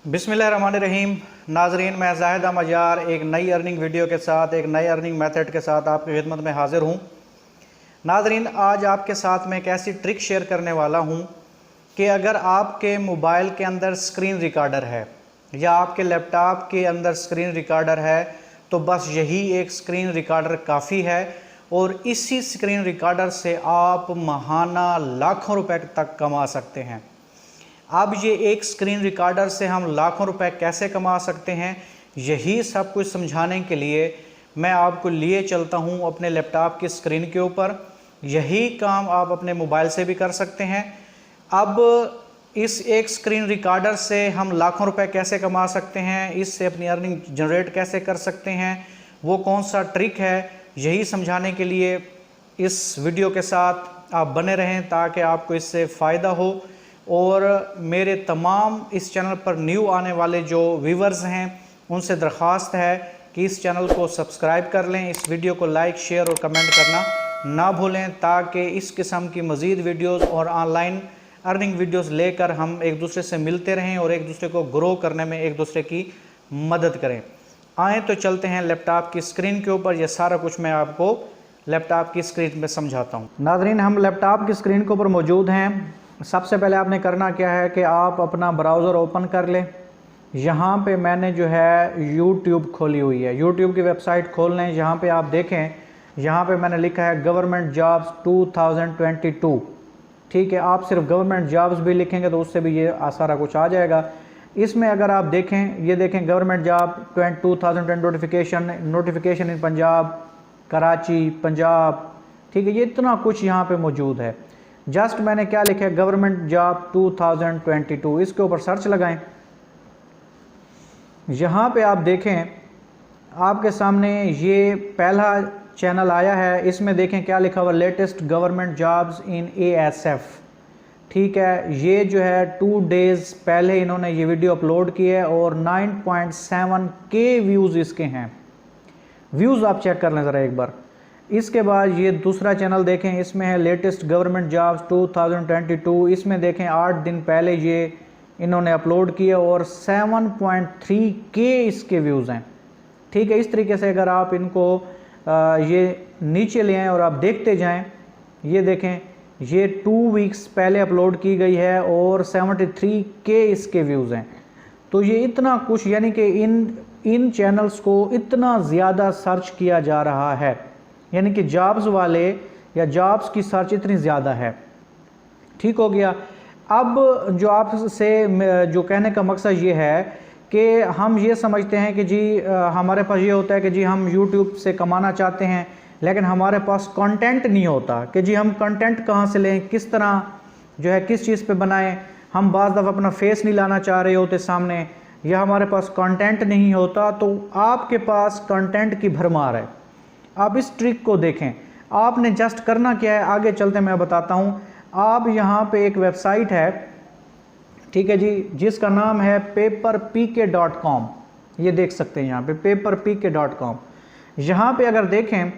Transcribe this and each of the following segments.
बिस्मिल्लाहिर्रहमानिर्रहीम। नाजरीन, मैं जाहिद अहमद यार एक नई अर्निंग वीडियो के साथ, एक नई अर्निंग मेथड के साथ आपकी खिदमत में हाजिर हूँ। नाजरीन, आज आपके साथ मैं एक ऐसी ट्रिक शेयर करने वाला हूँ कि अगर आपके मोबाइल के अंदर स्क्रीन रिकॉर्डर है या आपके लैपटॉप के अंदर स्क्रीन रिकॉर्डर है तो बस यही एक स्क्रीन रिकॉर्डर काफ़ी है और इसी स्क्रीन रिकॉर्डर से आप माहाना लाखों रुपए तक कमा सकते हैं। अब ये एक स्क्रीन रिकॉर्डर से हम लाखों रुपए कैसे कमा सकते हैं, यही सब कुछ समझाने के लिए मैं आपको लिए चलता हूँ अपने लैपटॉप की स्क्रीन के ऊपर। यही काम आप अपने मोबाइल से भी कर सकते हैं। अब इस एक स्क्रीन रिकॉर्डर से हम लाखों रुपए कैसे कमा सकते हैं, इससे अपनी अर्निंग जनरेट कैसे कर सकते हैं, वो कौन सा ट्रिक है, यही समझाने के लिए इस वीडियो के साथ आप बने रहें ताकि आपको इससे फ़ायदा हो। और मेरे तमाम इस चैनल पर न्यू आने वाले जो व्यूवर्स हैं उनसे दरख्वास्त है कि इस चैनल को सब्सक्राइब कर लें, इस वीडियो को लाइक, शेयर और कमेंट करना ना भूलें ताकि इस किस्म की मज़ीद वीडियोस और ऑनलाइन अर्निंग वीडियोस लेकर हम एक दूसरे से मिलते रहें और एक दूसरे को ग्रो करने में एक दूसरे की मदद करें। आएँ तो चलते हैं लैपटॉप की स्क्रीन के ऊपर। यह सारा कुछ मैं आपको लैपटॉप की स्क्रीन में समझाता हूँ। नाज़रीन, हम लैपटॉप की स्क्रीन के ऊपर मौजूद हैं। सबसे पहले आपने करना क्या है कि आप अपना ब्राउज़र ओपन कर लें। यहाँ पे मैंने जो है YouTube खोली हुई है, YouTube की वेबसाइट खोल लें। यहाँ पे आप देखें, यहाँ पे मैंने लिखा है गवर्नमेंट जॉब्स 2022। ठीक है, आप सिर्फ गवर्नमेंट जॉब्स भी लिखेंगे तो उससे भी ये सारा कुछ आ जाएगा। इसमें अगर आप देखें, ये देखें गवर्नमेंट जॉब 2020 नोटिफिकेशन इन पंजाब, कराची, पंजाब। ठीक है, ये इतना कुछ यहाँ पे मौजूद है। जस्ट मैंने क्या लिखा है, गवर्नमेंट जॉब 2022, इसके ऊपर सर्च लगाएं। यहाँ पे आप देखें, आपके सामने ये पहला चैनल आया है। इसमें देखें क्या लिखा हुआ, latest government jobs in ASF। ठीक है, ये जो है 2 डेज़ पहले इन्होंने ये वीडियो अपलोड की है और 9.7K व्यूज़ इसके हैं। व्यूज़ आप चेक कर लें ज़रा एक बार। इसके बाद ये दूसरा चैनल देखें, इसमें है लेटेस्ट गवर्नमेंट जॉब्स 2022। इसमें देखें 8 दिन पहले ये इन्होंने अपलोड किया और 7.3K इसके व्यूज़ हैं। ठीक है, इस तरीके से अगर आप इनको ये नीचे ले आएँ और आप देखते जाएं, ये देखें ये 2 वीक्स पहले अपलोड की गई है और 73K इसके व्यूज़ हैं। तो ये इतना कुछ, यानी कि इन चैनल्स को इतना ज़्यादा सर्च किया जा रहा है, यानी कि जॉब्स वाले या जॉब्स की सर्च इतनी ज़्यादा है। ठीक हो गया। अब जो आपसे जो कहने का मकसद ये है कि हम ये समझते हैं कि जी हमारे पास ये होता है कि जी हम YouTube से कमाना चाहते हैं, लेकिन हमारे पास कंटेंट नहीं होता कि जी हम कंटेंट कहाँ से लें, किस तरह जो है किस चीज़ पे बनाएं। हम बाज़ दफ़ा अपना फेस नहीं लाना चाह रहे होते सामने, या हमारे पास कंटेंट नहीं होता। तो आपके पास कंटेंट की भरमार है। आप इस ट्रिक को देखें। आपने जस्ट करना क्या है, आगे चलते मैं बताता हूँ। आप यहाँ पे एक वेबसाइट है, ठीक है जी, जिसका नाम है paperpk.com। ये देख सकते हैं यहाँ पे paperpk.com। यहाँ पे अगर देखें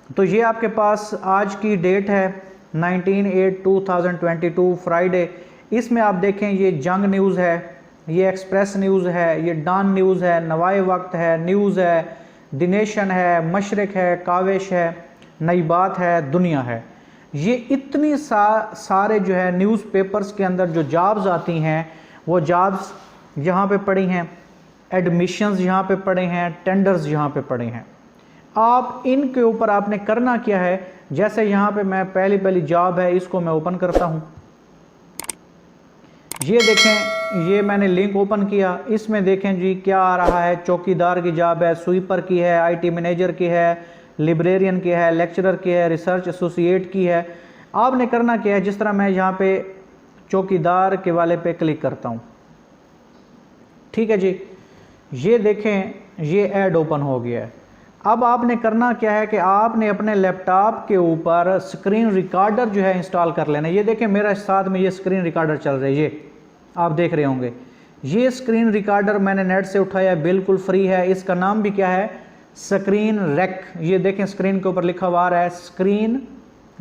तो ये आपके पास आज की डेट है 19/8/2022 फ्राइडे। इसमें आप देखें ये जंग न्यूज़ है, ये एक्सप्रेस न्यूज़ है, ये डॉन न्यूज़ है, नवाए वक्त है, न्यूज़ है, द नेशन है, मशरिक है, काविश है, नई बात है, दुनिया है। ये इतनी सारे जो है न्यूज़पेपर्स के अंदर जो जॉब्स आती हैं वो जॉब्स यहाँ पे पड़ी हैं, एडमिशन्स यहाँ पे पड़े हैं, टेंडर्स यहाँ पे पड़े हैं। आप इनके ऊपर आपने करना क्या है, जैसे यहाँ पे मैं पहली जॉब है, इसको मैं ओपन करता हूँ। ये देखें, ये मैंने लिंक ओपन किया। इसमें देखें जी क्या आ रहा है, चौकीदार की जॉब है, स्वीपर की है, IT मैनेजर की है, लिब्रेरियन की है, लेक्चरर की है, रिसर्च एसोसिएट की है। आपने करना क्या है, जिस तरह मैं यहाँ पे चौकीदार के वाले पे क्लिक करता हूँ। ठीक है जी, ये देखें ये ऐड ओपन हो गया है। अब आपने करना क्या है कि आपने अपने लैपटॉप के ऊपर स्क्रीन रिकॉर्डर जो है इंस्टॉल कर लेना। ये देखें मेरा साथ में ये स्क्रीन रिकॉर्डर चल रहा है, ये आप देख रहे होंगे। ये स्क्रीन रिकॉर्डर मैंने नेट से उठाया, बिल्कुल फ्री है। इसका नाम भी क्या है, स्क्रीन रैक। ये देखें स्क्रीन के ऊपर लिखा हुआ आ रहा है स्क्रीन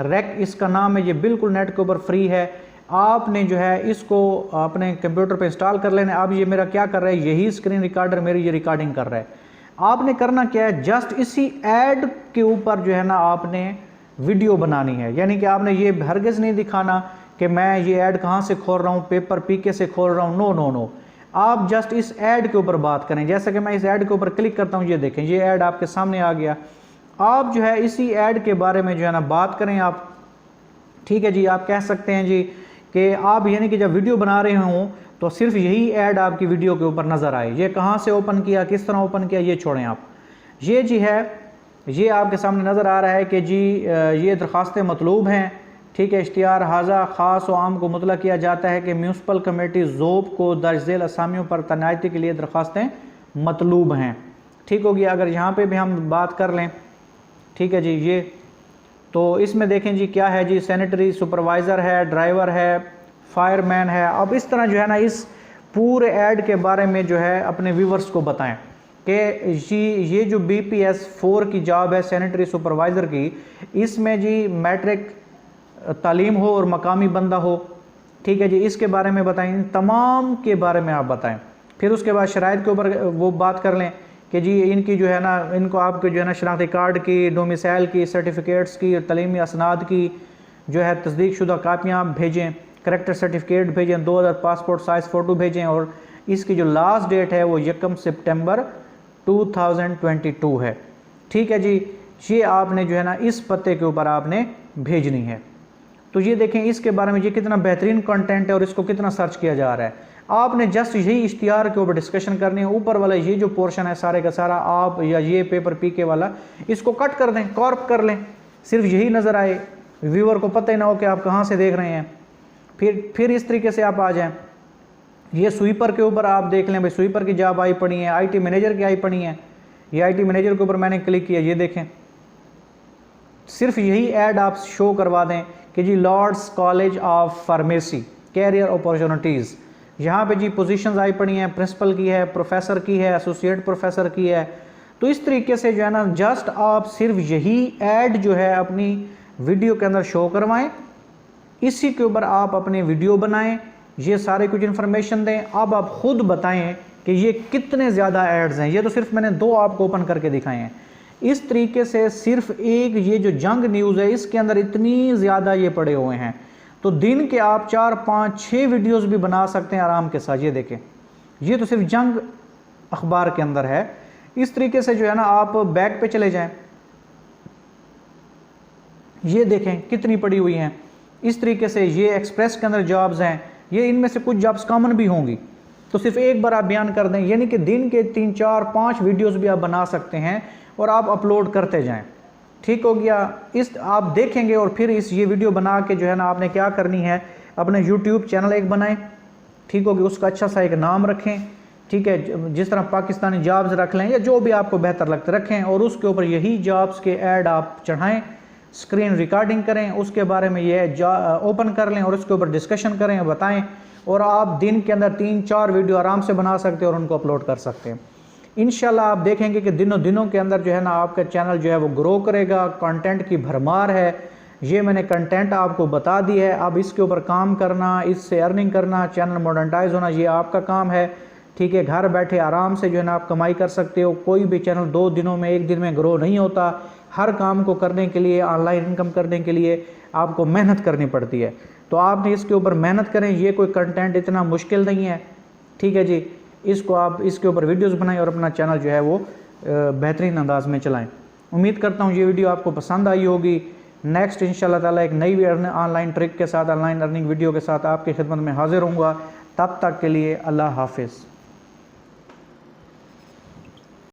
रैक, इसका नाम है। ये बिल्कुल नेट के ऊपर फ्री है। आपने जो है इसको अपने कंप्यूटर पे इंस्टॉल कर लेना। अब ये मेरा क्या कर रहा है, यही स्क्रीन रिकॉर्डर मेरी ये रिकॉर्डिंग कर रहा है। आपने करना क्या है, जस्ट इसी ऐड के ऊपर जो है ना आपने वीडियो बनानी है। यानी कि आपने ये हरगिज़ नहीं दिखाना कि मैं ये ऐड कहाँ से खोल रहा हूँ, पेपर पीके से खोल रहा हूँ, नो नो नो। आप जस्ट इस ऐड के ऊपर बात करें। जैसे कि मैं इस ऐड के ऊपर क्लिक करता हूँ, ये देखें ये ऐड आपके सामने आ गया। आप जो है इसी ऐड के बारे में जो है ना बात करें आप। ठीक है जी, आप कह सकते हैं जी कि आप यानी कि जब वीडियो बना रहे हों तो सिर्फ यही ऐड आपकी वीडियो के ऊपर नज़र आए। ये कहाँ से ओपन किया, किस तरह ओपन किया, ये छोड़ें आप। ये जी है, ये आपके सामने नज़र आ रहा है कि जी ये दरख्वास्तें मतलूब हैं। ठीक है, इश्तिहार हाजा ख़ास व आम को मुतला किया जाता है कि म्यूनसिपल कमेटी ज़ोब को दर्ज झेल असामियों पर तैनाती के लिए दरख्वास्तें मतलूब हैं। ठीक हो गया। अगर यहाँ पे भी हम बात कर लें, ठीक है जी, ये तो इसमें देखें जी क्या है जी, सैनिटरी सुपरवाइज़र है, ड्राइवर है, फायरमैन है। अब इस तरह जो है ना इस पूरे ऐड के बारे में जो है अपने व्यूवर्स को बताएं कि जी ये जो BPS 4 की जॉब है सैनिटरी सुपरवाइज़र की, इसमें जी मैट्रिक तालीम हो और मकामी बंदा हो। ठीक है जी, इसके बारे में बताएं, तमाम के बारे में आप बताएं। फिर उसके बाद शराइत के ऊपर वो बात कर लें कि जी इनकी जो है ना, इनको आपके जो है ना शनाख्ती कार्ड की, डोमिसाइल की, सर्टिफिकेट्स की, तलीमी असनाद की जो है तस्दीक शुदा कापियाँ भेजें, करेक्टर सर्टिफिकेट भेजें, 2000 पासपोर्ट साइज़ फ़ोटो भेजें। और इसकी जो लास्ट डेट है वो 1 सितंबर 2022 है। ठीक है जी, ये आपने जो है ना इस पते के ऊपर आपने भेजनी है। तो ये देखें इसके बारे में ये कितना बेहतरीन कंटेंट है और इसको कितना सर्च किया जा रहा है। आपने जस्ट यही इश्तिहार के ऊपर डिस्कशन करनी है। ऊपर वाला ये जो पोर्शन है सारे का सारा आप, या ये पेपर पीके वाला, इसको कट कर दें, कॉर्प कर लें, सिर्फ यही नज़र आए, व्यूअर को पता ही ना हो कि आप कहाँ से देख रहे हैं। फिर इस तरीके से आप आ जाएं। ये स्वीपर के ऊपर आप देख लें, भाई स्वीपर की जॉब आई पड़ी है, IT मैनेजर की आई पड़ी है। ये IT मैनेजर के ऊपर मैंने क्लिक किया, ये देखें सिर्फ यही ऐड आप शो करवा दें कि जी Lords college of pharmacy career opportunities, यहाँ पे जी पोजीशंस आई पड़ी हैं, प्रिंसिपल की है, प्रोफेसर की है, एसोसिएट प्रोफेसर की है। तो इस तरीके से जो है ना जस्ट आप सिर्फ यही ऐड जो है अपनी वीडियो के अंदर शो करवाएं, इसी के ऊपर आप अपने वीडियो बनाएं, ये सारे कुछ इन्फॉर्मेशन दें। अब आप खुद बताएं कि ये कितने ज़्यादा एड्स हैं। ये तो सिर्फ मैंने 2 आपको ओपन करके दिखाए हैं। इस तरीके से सिर्फ एक ये जो जंग न्यूज़ है इसके अंदर इतनी ज़्यादा ये पड़े हुए हैं, तो दिन के आप 4, 5, 6 वीडियोस भी बना सकते हैं आराम के साथ। ये देखें, ये तो सिर्फ जंग अखबार के अंदर है। इस तरीके से जो है ना आप बैक पे चले जाएं, ये देखें कितनी पड़ी हुई हैं। इस तरीके से ये एक्सप्रेस के अंदर जॉब्स हैं, ये इनमें से कुछ जॉब्स कॉमन भी होंगी, तो सिर्फ एक बार आप बयान कर दें, यानी कि दिन के 3, 4, 5 वीडियोस भी आप बना सकते हैं और आप अपलोड करते जाएं। ठीक हो गया। इस आप देखेंगे और फिर ये वीडियो बना के जो है ना आपने क्या करनी है, अपने YouTube चैनल एक बनाएं। ठीक हो गया, उसका अच्छा सा एक नाम रखें। ठीक है, जिस तरह पाकिस्तानी जॉब्स रख लें या जो भी आपको बेहतर लगता रखें, और उसके ऊपर यही जॉब्स के ऐड आप चढ़ाएं, स्क्रीन रिकॉर्डिंग करें, उसके बारे में ये ओपन कर लें और उसके ऊपर डिस्कशन करें, बताएं। और आप दिन के अंदर 3, 4 वीडियो आराम से बना सकते हैं और उनको अपलोड कर सकते हैं। इंशाल्लाह आप देखेंगे कि दिनों के अंदर जो है ना आपका चैनल जो है वो ग्रो करेगा। कंटेंट की भरमार है, ये मैंने कंटेंट आपको बता दी है। अब इसके ऊपर काम करना, इससे अर्निंग करना, चैनल मोनेटाइज होना, ये आपका काम है। ठीक है, घर बैठे आराम से जो है ना आप कमाई कर सकते हो। कोई भी चैनल 2 दिनों में, 1 दिन में ग्रो नहीं होता। हर काम को करने के लिए, ऑनलाइन इनकम करने के लिए आपको मेहनत करनी पड़ती है। तो आपने इसके ऊपर मेहनत करें, ये कोई कंटेंट इतना मुश्किल नहीं है। ठीक है जी, इसको आप इसके ऊपर वीडियोस बनाएं और अपना चैनल जो है वो बेहतरीन अंदाज में चलाएं। उम्मीद करता हूँ ये वीडियो आपको पसंद आई होगी। नेक्स्ट इंशाल्लाह ताला एक नई ऑनलाइन ट्रिक के साथ, ऑनलाइन अर्निंग वीडियो के साथ आपकी खिदमत में हाजिर होऊंगा। तब तक के लिए अल्लाह हाफिज़।